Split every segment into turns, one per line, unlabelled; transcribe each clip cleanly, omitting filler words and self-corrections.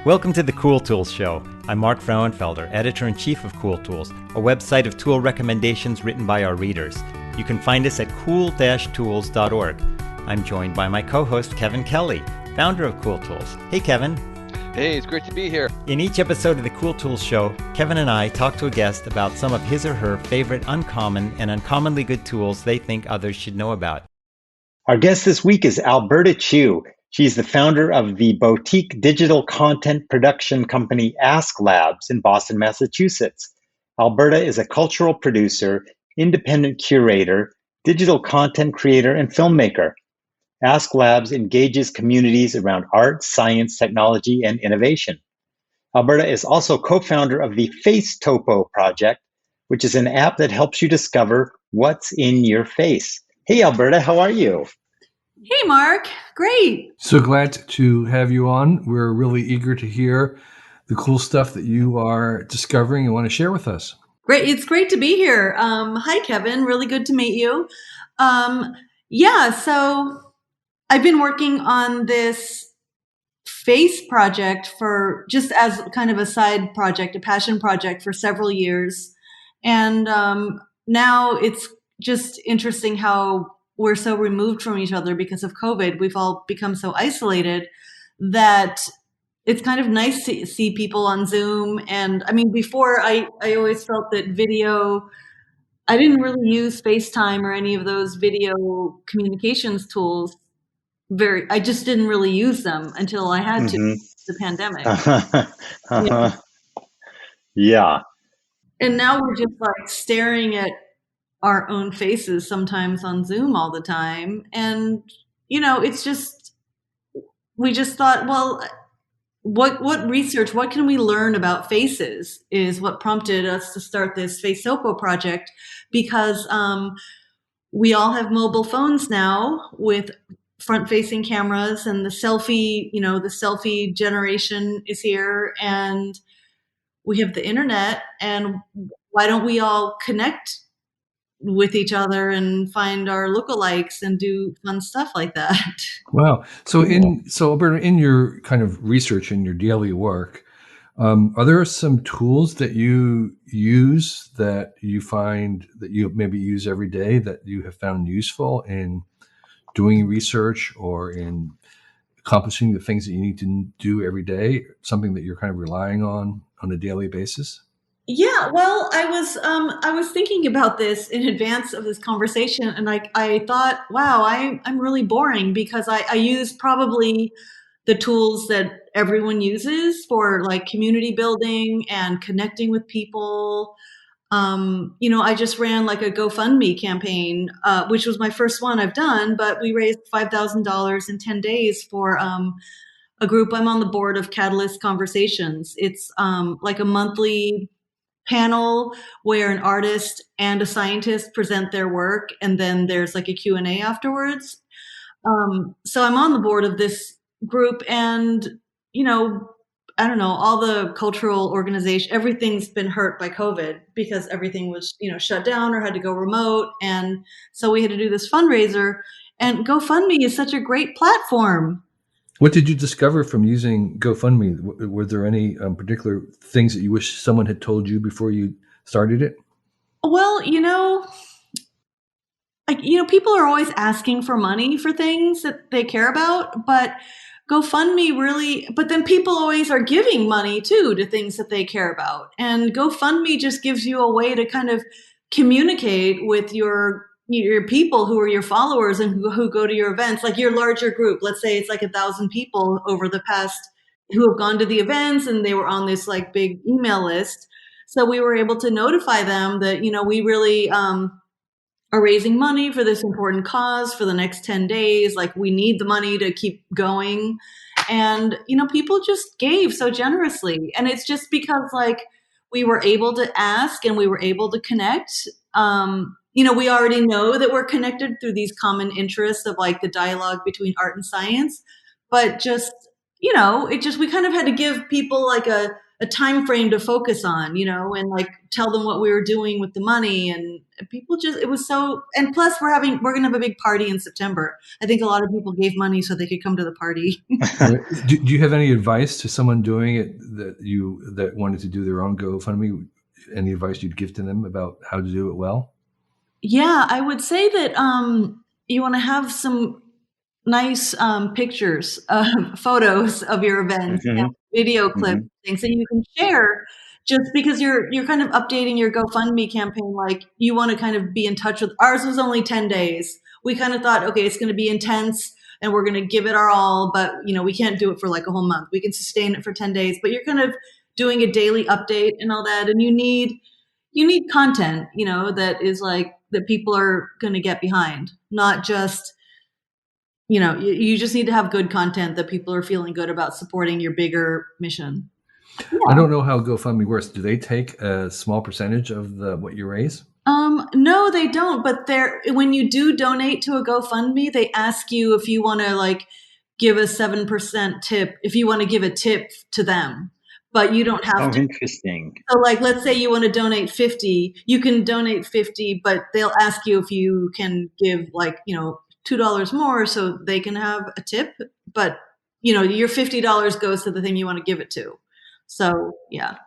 Welcome to the Cool Tools Show. I'm Mark Frauenfelder, Editor-in-Chief of Cool Tools, a website of tool recommendations written by our readers. You can find us at cool-tools.org. I'm joined by my co-host, Kevin Kelly, founder of Cool Tools. Hey, Kevin.
Hey, it's great to be here.
In each episode of the Cool Tools Show, Kevin and I talk to a guest about some of his or her favorite uncommon and uncommonly good tools they think others should know about. Our guest this week is Alberta Chu. She's the founder of the boutique digital content production company Ask Labs in Boston, Massachusetts. Alberta is a cultural producer, independent curator, digital content creator, and filmmaker. Ask Labs engages communities around art, science, technology, and innovation. Alberta is also co-founder of the Face Topo project, which is an app that helps you discover what's in your face. Hey, Alberta, how are you?
Hey, Mark. Great.
So glad to have you on. We're really eager to hear the cool stuff that you are discovering and want to share with us.
Great. It's great to be here. Hi, Kevin. Really good to meet you. So I've been working on this face project for just as kind of a side project, a passion project for several years. And now it's just interesting how we're so removed from each other because of COVID. We've all become so isolated that it's kind of nice to see people on Zoom. And I mean, before I always felt that video, I didn't really use FaceTime or any of those video communications tools. I just didn't really use them until I had to, the pandemic.
Yeah.
And now we're just like staring at our own faces sometimes on Zoom all the time. And, it's just, we just thought, well, what research, what can we learn about faces is what prompted us to start this Face Topo project, because we all have mobile phones now with front-facing cameras, and the selfie generation is here, and we have the internet, and why don't we all connect with each other and find our lookalikes and do fun stuff like that.
Wow. So Alberta, in your kind of research in your daily work, are there some tools that you use that you find that you maybe use every day that you have found useful in doing research or in accomplishing the things that you need to do every day, something that you're kind of relying on a daily basis?
Yeah, well, I was thinking about this in advance of this conversation, and I thought, wow, I'm really boring because I use probably the tools that everyone uses for like community building and connecting with people. I just ran like a GoFundMe campaign, which was my first one I've done, but we raised $5,000 in 10 days for a group. I'm on the board of Catalyst Conversations. It's like a monthly panel where an artist and a scientist present their work, and then there's like a Q&A afterwards. So I'm on the board of this group, and I don't know, all the cultural organization, everything's been hurt by COVID because everything was shut down or had to go remote, and so we had to do this fundraiser. And GoFundMe is such a great platform.
What did you discover from using GoFundMe? Were there any particular things that you wish someone had told you before you started it?
Well, people are always asking for money for things that they care about, but GoFundMe really, but then people always are giving money too to things that they care about. And GoFundMe just gives you a way to kind of communicate with your people who are your followers and who go to your events, like your larger group. Let's say it's like 1,000 people over the past who have gone to the events, and they were on this like big email list. So we were able to notify them that, we really are raising money for this important cause for the next 10 days. Like, we need the money to keep going. And, people just gave so generously. And it's just because like we were able to ask and we were able to connect. We already know that we're connected through these common interests of like the dialogue between art and science, but just, we kind of had to give people like a a time frame to focus on, and like tell them what we were doing with the money. And people just, it was so, and plus we're going to have a big party in September. I think a lot of people gave money so they could come to the party.
Do you have any advice to someone doing it that wanted to do their own GoFundMe? Any advice you'd give to them about how to do it well?
Yeah, I would say that you want to have some nice pictures, photos of your event, and video clips, things that you can share. Just because you're kind of updating your GoFundMe campaign, like you want to kind of be in touch with. Ours was only 10 days. We kind of thought, okay, it's going to be intense, and we're going to give it our all, but we can't do it for like a whole month. We can sustain it for 10 days, but you're kind of doing a daily update and all that, and you need content, that is like that people are going to get behind, not just you just need to have good content that people are feeling good about supporting your bigger mission. Yeah.
I don't know how GoFundMe works. Do they take a small percentage of what you raise?
No, they don't. But when you do donate to a GoFundMe, they ask you if you want to like give a 7% tip, if you want to give a tip to them, but you don't have to.
Interesting.
So like, let's say you want to donate 50, you can donate 50, but they'll ask you if you can give like, $2 more so they can have a tip, but your $50 goes to the thing you want to give it to. So yeah,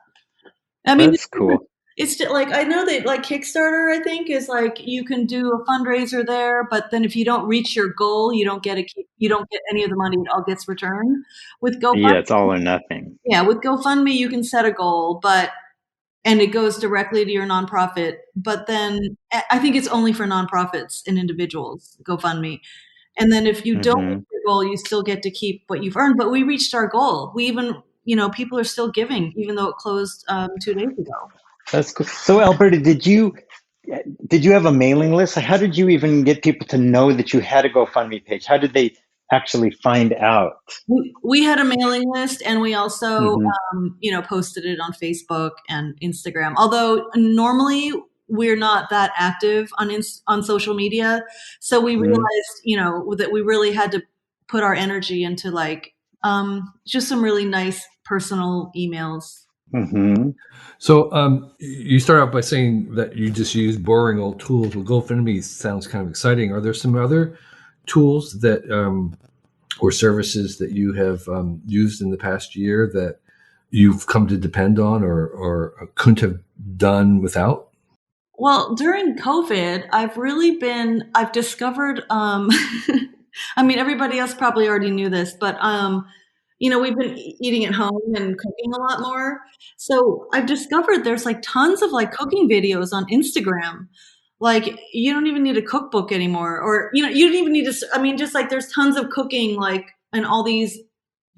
I mean,
that's cool.
It's like, I know that like Kickstarter, I think, is like you can do a fundraiser there, but then if you don't reach your goal, you don't get any of the money. It all gets returned. With GoFundMe,
yeah, it's all or nothing.
Yeah, with GoFundMe, you can set a goal, and it goes directly to your nonprofit. But then I think it's only for nonprofits and individuals, GoFundMe. And then if you don't reach your goal, you still get to keep what you've earned. But we reached our goal. We even, people are still giving, even though it closed 2 days ago.
That's cool. So Alberta, did you have a mailing list? How did you even get people to know that you had a GoFundMe page? How did they actually find out?
We had a mailing list, and we also, posted it on Facebook and Instagram. Although normally we're not that active on social media, so we realized, that we really had to put our energy into like just some really nice personal emails.
So you start out by saying that you just use boring old tools. Well, GoFundMe sounds kind of exciting. Are there some other tools that or services that you have used in the past year that you've come to depend on or couldn't have done without?
Well, during COVID, I've discovered, I mean, everybody else probably already knew this, but we've been eating at home and cooking a lot more. So I've discovered there's like tons of like cooking videos on Instagram. Like you don't even need a cookbook anymore, or, you don't even need just like there's tons of cooking, like, and all these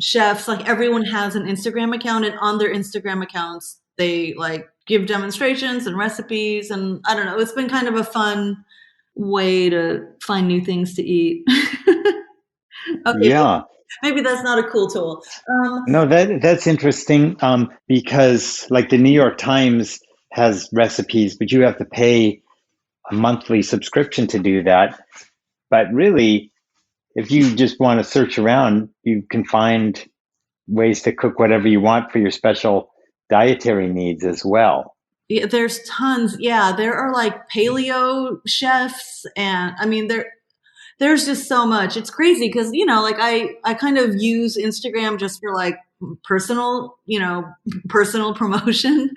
chefs, like everyone has an Instagram account, and on their Instagram accounts, they like give demonstrations and recipes. And I don't know, it's been kind of a fun way to find new things to eat. Okay.
Yeah.
Maybe that's not a cool tool.
No, that's interesting because like the New York Times has recipes, but you have to pay a monthly subscription to do that. But really, if you just want to search around, you can find ways to cook whatever you want for your special dietary needs as well.
Yeah, there's tons. Yeah, there are like paleo chefs, and I mean there's just so much. It's crazy because, like I kind of use Instagram just for like personal promotion.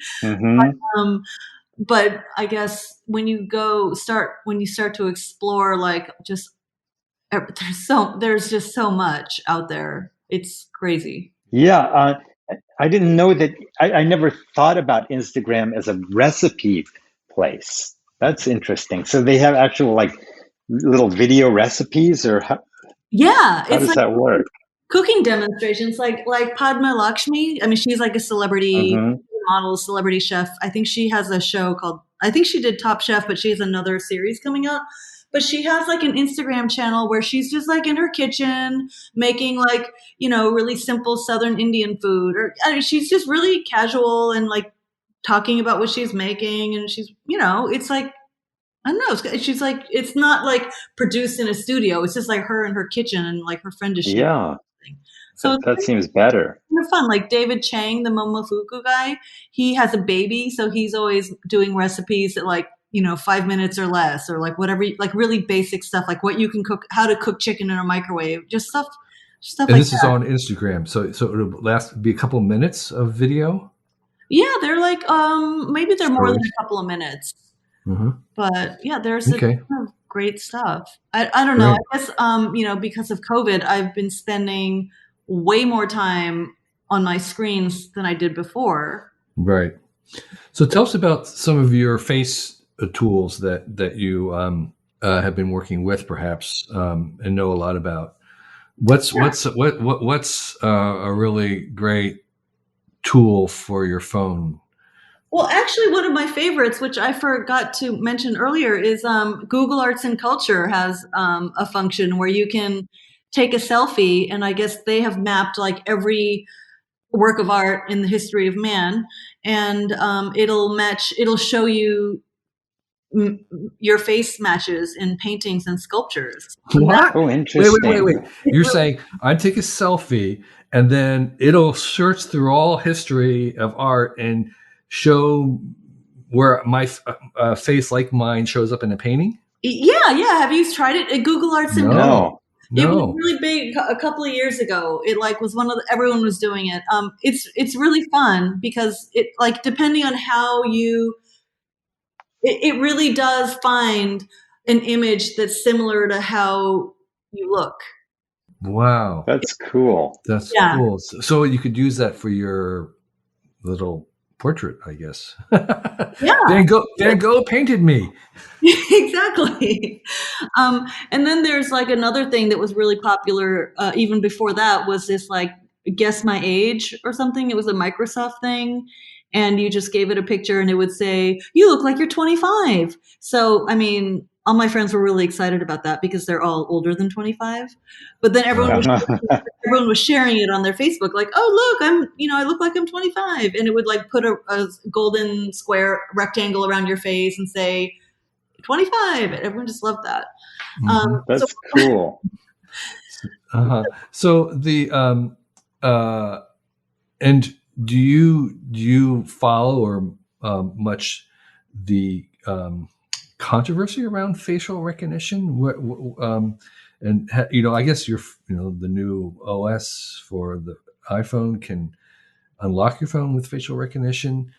But I guess when you start to explore, like just there's just so much out there. It's crazy.
Yeah. I didn't know that. I never thought about Instagram as a recipe place. That's interesting. So they have actual like little video recipes, or how does like that work?
Cooking demonstrations, like Padma Lakshmi. I mean, she's like a celebrity model, celebrity chef. I think she has a show called, I think she did Top Chef, but she has another series coming up. But she has like an Instagram channel where she's just like in her kitchen making like, really simple Southern Indian food, or I mean, she's just really casual and like talking about what she's making. And she's, it's like, I don't know. She's like, it's not like produced in a studio. It's just like her in her kitchen and like her friend is
Yeah.
So it's
That seems better.
kind of fun. Like David Chang, the Momofuku guy, he has a baby, so he's always doing recipes at like 5 minutes or less, or like whatever, like really basic stuff, like what you can cook, how to cook chicken in a microwave, just stuff
And
like
this is
that.
on Instagram, so it'll be a couple minutes of video.
Yeah, they're like maybe they're more than
Stories.
a couple of minutes,
Mm-hmm.
but yeah, there's a
Okay,
ton of great stuff. I don't know.
great.
I guess because of COVID, I've been spending way more time on my screens than I did before.
Right. So tell us about some of your face tools that you have been working with, perhaps, and know a lot about. What's a really great tool for your phone?
Well, actually, one of my favorites, which I forgot to mention earlier, is Google Arts and Culture has a function where you can take a selfie, and I guess they have mapped like every work of art in the history of man, and it'll show you your face matches in paintings and sculptures. And that
What?
Oh,
Wait.
interesting.
it's
You're
really
saying I take a selfie and then it'll search through all history of art and show where my face, like mine, shows up in a painting?
yeah. Have you tried it at Google Arts and Culture?
No,
No.
It was
no.
really big a couple of years ago. It like was everyone was doing it. It's really fun because it like depending on how it really does find an image that's similar to how you look.
Wow,
That's cool.
that's
Yeah,
cool. So you could use that for your little portrait, I guess.
yeah,
Van Gogh painted me.
exactly. And then there's like another thing that was really popular even before that was this like guess my age or something. It was a Microsoft thing. And you just gave it a picture and it would say, you look like you're 25. So, I mean, all my friends were really excited about that because they're all older than 25. But then
Right.
everyone was sharing it on their Facebook, like, oh, look, I look like I'm 25. And it would like put a golden square rectangle around your face and say 25. Everyone just loved that.
Mm-hmm.
So
That's cool.
Uh-huh. So the and do you follow or much the controversy around facial recognition? I guess the new OS for the iPhone can unlock your phone with facial recognition.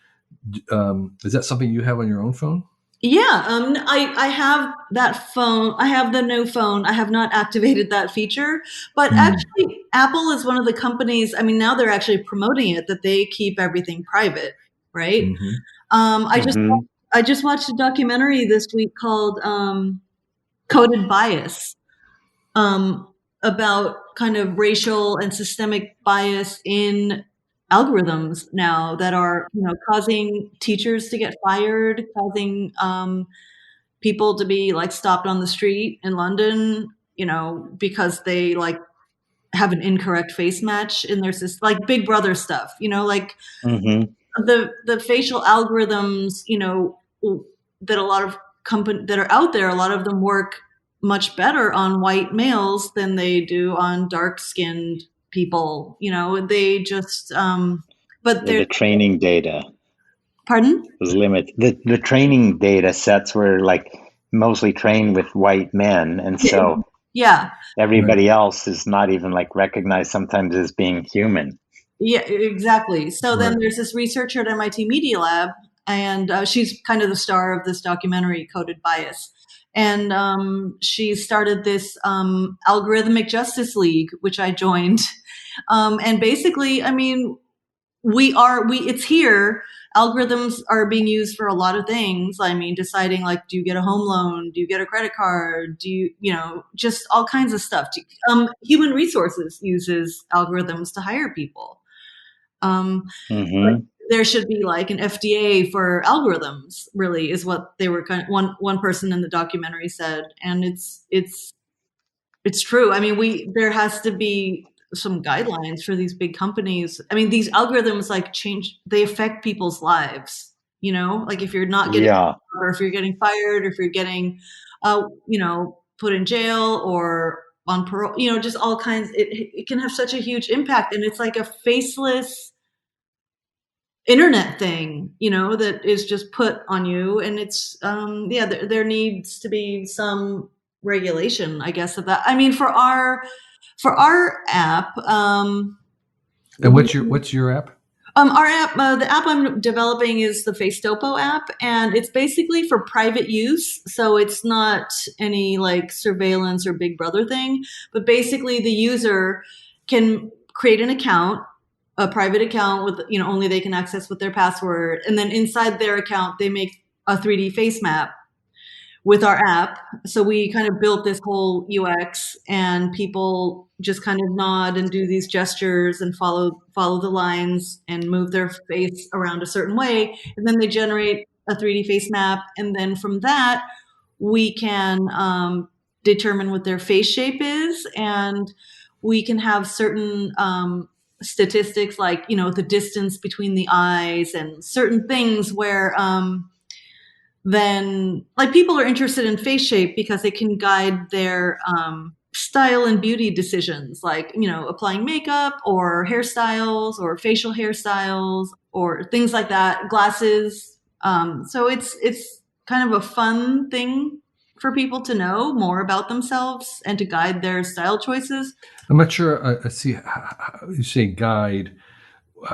Is that something you have on your own phone?
yeah, I have that phone. I have the new phone. I have not activated that feature, but
Mm.
actually, Apple is one of the companies. I mean, now they're actually promoting it that they keep everything private, right?
Mm-hmm.
Um, I just
Hmm.
I just watched a documentary this week called "Coded Bias," um, about kind of racial and systemic bias in algorithms now that are causing teachers to get fired, causing people to be like stopped on the street in London, because they like have an incorrect face match in their system, like Big Brother stuff, like
Hmm.
the facial algorithms, that a lot of company that are out there, a lot of them work much better on white males than they do on dark skinned people. They just, but they're,
The training data
pardon?
was limited. The training data sets were like mostly trained with white men, and so
Yeah.
Right.
everybody else is not even like recognized sometimes as being human.
Yeah, exactly. So then
Right.
there's this researcher at MIT Media Lab, and she's kind of the star of this documentary, Coded Bias. And she started this algorithmic justice league, which I joined. And basically, I mean, it's here. Algorithms are being used for a lot of things. I mean, deciding like, do you get a home loan? Do you get a credit card? Do you, just all kinds of stuff. Human resources uses algorithms to hire people. But
Hmm.
there should be like an FDA for algorithms, really, is what they were one person in the documentary said. And it's true. I mean, there has to be some guidelines for these big companies. I mean, these algorithms like they affect people's lives, like if you're not getting,
Yeah.
or if you're getting fired, or if you're getting, put in jail, or on parole, just all kinds. It can have such a huge impact, and it's like a faceless internet thing, that is just put on you. And it's, there needs to be some regulation, I guess, of that. I mean, for our app,
And what's your app?
our app, the app I'm developing is the FaceTopo app, and it's basically for private use. So it's not any like surveillance or Big Brother thing, but basically the user can create an account, a private account with, only they can access with their password. And then inside their account, they make a 3D face map with our app. So we kind of built this whole UX, and people just kind of nod and do these gestures and follow the lines and move their face around a certain way. And then they generate a 3D face map. And then from that, we can determine what their face shape is. And we can have certain statistics like, the distance between the eyes and certain things where then like people are interested in face shape because it can guide their style and beauty decisions, like, applying makeup or hairstyles or facial hairstyles or things like that, glasses. So it's kind of a fun thing for people to know more about themselves and to guide their style choices.
I'm not sure. I see. You say guide.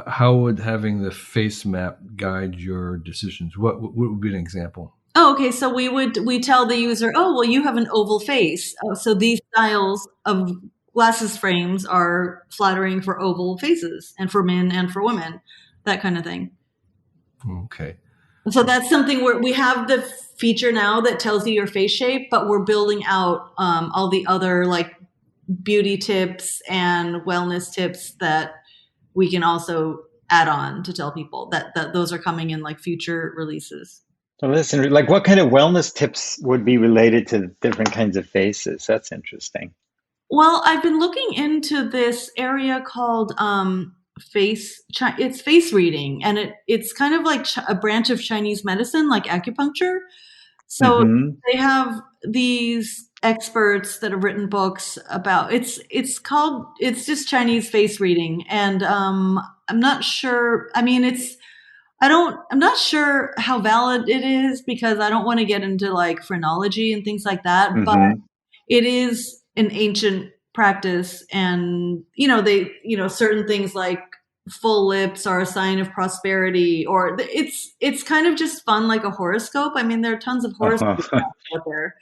How would having the face map guide your decisions? What would be an example?
Oh, okay. So we tell the user, oh, well, you have an oval face. So these styles of glasses frames are flattering for oval faces and for men and for women, that kind of thing.
Okay.
So that's something where we have the feature now that tells you your face shape, but we're building out all the other like beauty tips and wellness tips that we can also add on to tell people that those are coming in like future releases.
So listen, like what kind of wellness tips would be related to different kinds of faces? That's interesting.
Well, I've been looking into this area called it's face reading, and it's kind of like a branch of Chinese medicine, like acupuncture. So
Mm-hmm.
they have these experts that have written books about it's just Chinese face reading, and I'm not sure. I mean, I'm not sure how valid it is because I don't want to get into like phrenology and things like that, but
Mm-hmm.
it is an ancient practice. And, certain things like full lips are a sign of prosperity, or it's kind of just fun, like a horoscope. I mean, there are tons of horoscopes
Uh-huh.
out there.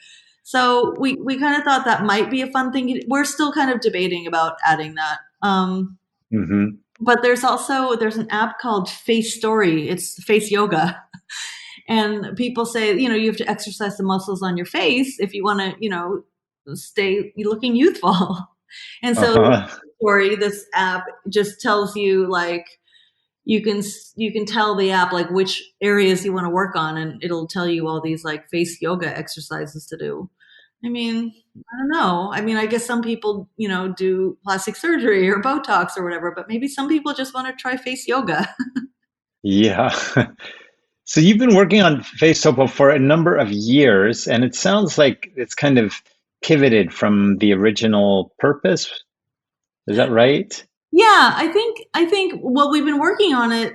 So we kind of thought that might be a fun thing. We're still kind of debating about adding that.
Mm-hmm.
But there's an app called Face Story. It's face yoga. And people say, you have to exercise the muscles on your face if you want to, stay looking youthful. And so
Uh-huh.
this app just tells you like, you can tell the app like which areas you want to work on, and it'll tell you all these like face yoga exercises to do. I mean, I don't know. I mean, I guess some people, do plastic surgery or Botox or whatever, but maybe some people just want to try face yoga.
Yeah. So you've been working on FaceTopo for a number of years, and it sounds like it's kind of pivoted from the original purpose. Is that right?
Yeah, I think well, we've been working on it,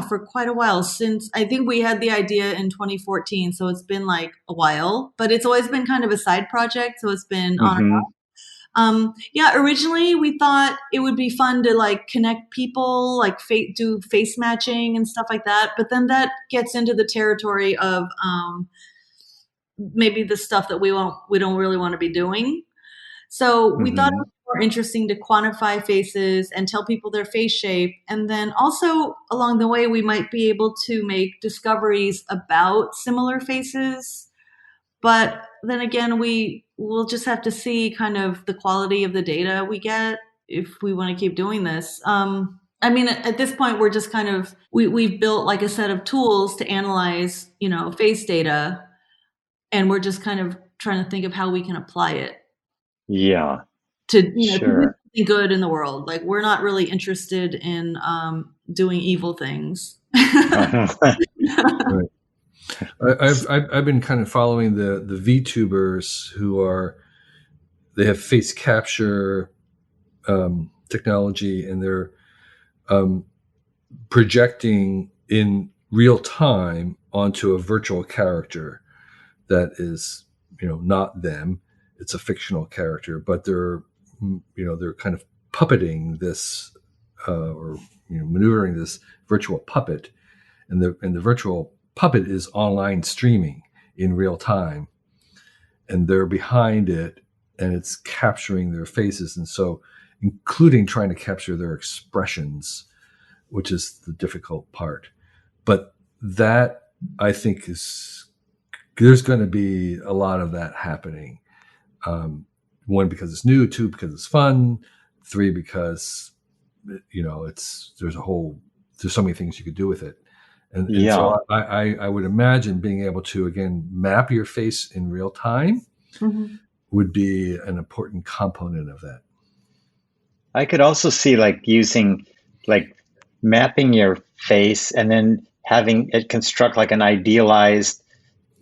for quite a while, since I think we had the idea in 2014. So it's been like a while, but it's always been kind of a side project. So it's been on and
Mm-hmm.
off. Originally we thought it would be fun to like connect people, like do face matching and stuff like that. But then that gets into the territory of maybe the stuff that we don't really want to be doing. So we thought it
Mm-hmm.
was more interesting to quantify faces and tell people their face shape. And then also along the way, we might be able to make discoveries about similar faces. But then again, we'll just have to see kind of the quality of the data we get if we want to keep doing this. I mean, at this point, we're just kind of, we've built like a set of tools to analyze, face data. And we're just kind of trying to think of how we can apply it
Yeah,
to to do
sure.
something good in the world. Like we're not really interested in doing evil things.
Uh-huh.
Right. I've been kind of following the VTubers who are they have face capture technology, and they're projecting in real time onto a virtual character that is, not them. It's a fictional character, but they're kind of puppeting this or maneuvering this virtual puppet, and the virtual puppet is online streaming in real time, and they're behind it, and it's capturing their faces, and so including trying to capture their expressions, which is the difficult part. But that, I think, there's going to be a lot of that happening. One, because it's new; two, because it's fun; three, because there's so many things you could do with it. And so I would imagine being able to, again, map your face in real time would be an important component of that.
I could also see using mapping your face and then having it construct an idealized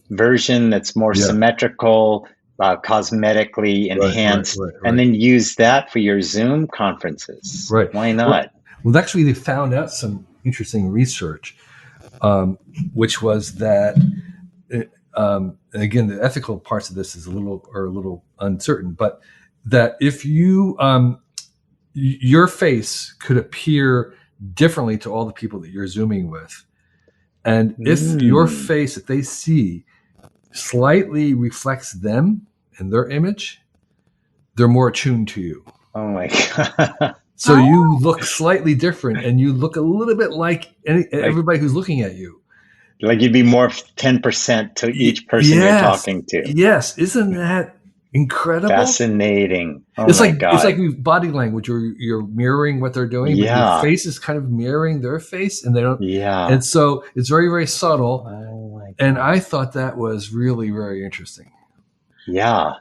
version that's more symmetrical, cosmetically enhanced,
right.
and then use that for your Zoom conferences.
Right.
Why not?
Well, actually, they found out some interesting research, which was that, again, the ethical parts of this are a little uncertain, but that if your face could appear differently to all the people that you're Zooming with, and if your face that they see slightly reflects them and their image, they're more attuned to you.
Oh my God.
So you look slightly different, and you look a little bit like everybody who's looking at you.
You'd be more 10% to each person you're talking to.
Yes. Isn't that incredible?
Fascinating. Oh
it's
my
like
God.
It's like body language, or you're mirroring what they're doing.
Yeah.
But your face is kind of mirroring their face, and they don't.
Yeah.
And so it's very, very subtle.
Oh my God.
And I thought that was really, very interesting.
Yeah.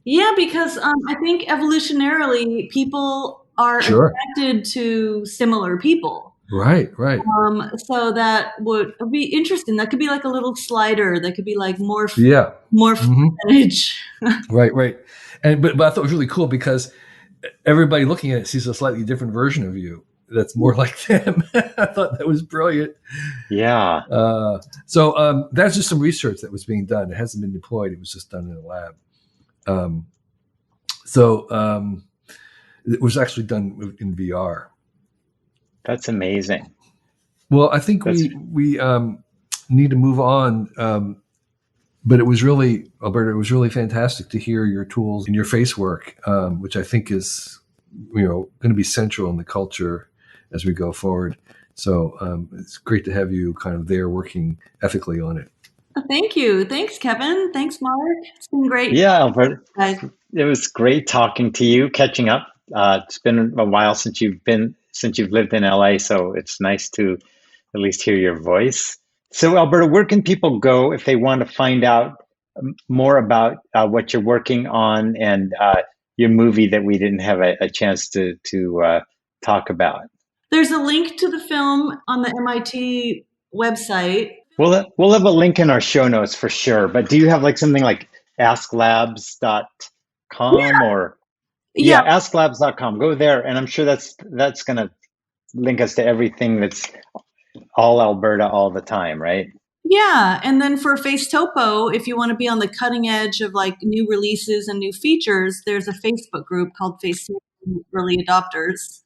Yeah, because I think evolutionarily people are attracted to similar people.
Right.
So that would be interesting. That could be like a little slider. That could be like more percentage.
Right. And but I thought it was really cool because everybody looking at it sees a slightly different version of you that's more like them. I thought that was brilliant.
Yeah.
So that's just some research that was being done. It hasn't been deployed. It was just done in a lab. It was actually done in VR.
That's amazing.
Well, I think we need to move on. But it was really, Alberta, it was really fantastic to hear your tools and your face work, which I think is, going to be central in the culture as we go forward. So it's great to have you kind of there working ethically on it.
Thank you. Thanks, Kevin. Thanks, Mark. It's been great.
Yeah, Alberta.
Guys.
It was great talking to you, catching up. It's been a while since you've lived in LA, so it's nice to at least hear your voice. So, Alberta, where can people go if they want to find out more about what you're working on and your movie that we didn't have a chance to talk about?
There's a link to the film on the MIT website.
We'll have a link in our show notes for sure. But do you have something like asklabs.com or asklabs.com? Go there, and I'm sure that's going to link us to everything that's all Alberta all the time, right?
Yeah, and then for Face Topo, if you want to be on the cutting edge of new releases and new features, there's a Facebook group called Face Topo Early Adopters.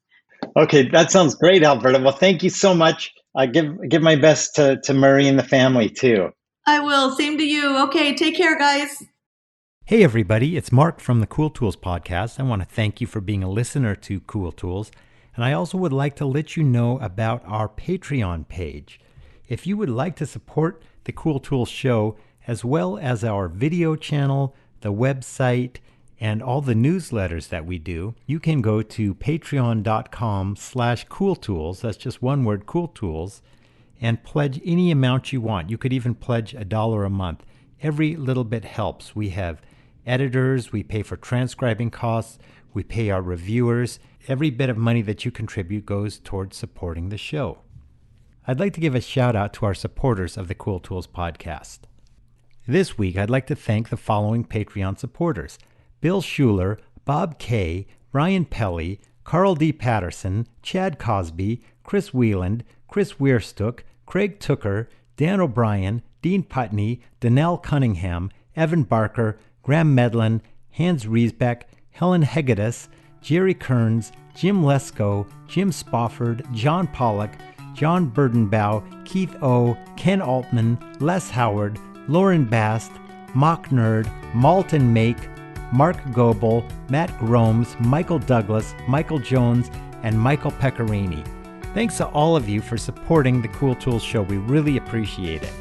Okay, that sounds great, Alberta. Well, thank you so much. Give my best to Murray and the family too.
I will. Same to you. Okay, take care, guys.
Hey everybody, it's Mark from the Cool Tools podcast. I want to thank you for being a listener to Cool Tools. And I also would like to let you know about our Patreon page. If you would like to support the Cool Tools show, as well as our video channel, the website, and all the newsletters that we do, you can go to patreon.com/cooltools, that's just one word, Cool Tools, and pledge any amount you want. You could even pledge $1 a month. Every little bit helps. We have editors, we pay for transcribing costs, we pay our reviewers. Every bit of money that you contribute goes towards supporting the show. I'd like to give a shout out to our supporters of the Cool Tools podcast. This week, I'd like to thank the following Patreon supporters: Bill Schuler, Bob Kay, Brian Pelly, Carl D. Patterson, Chad Cosby, Chris Wieland, Chris Weirstook, Craig Tooker, Dan O'Brien, Dean Putney, Danelle Cunningham, Evan Barker, Graham Medlin, Hans Riesbeck, Helen Hegedus, Jerry Kearns, Jim Lesko, Jim Spofford, John Pollock, John Burdenbaugh, Keith O., Ken Altman, Les Howard, Lauren Bast, Mock Nerd, Malton Make, Mark Goebel, Matt Gromes, Michael Douglas, Michael Jones, and Michael Pecorini. Thanks to all of you for supporting the Cool Tools Show. We really appreciate it.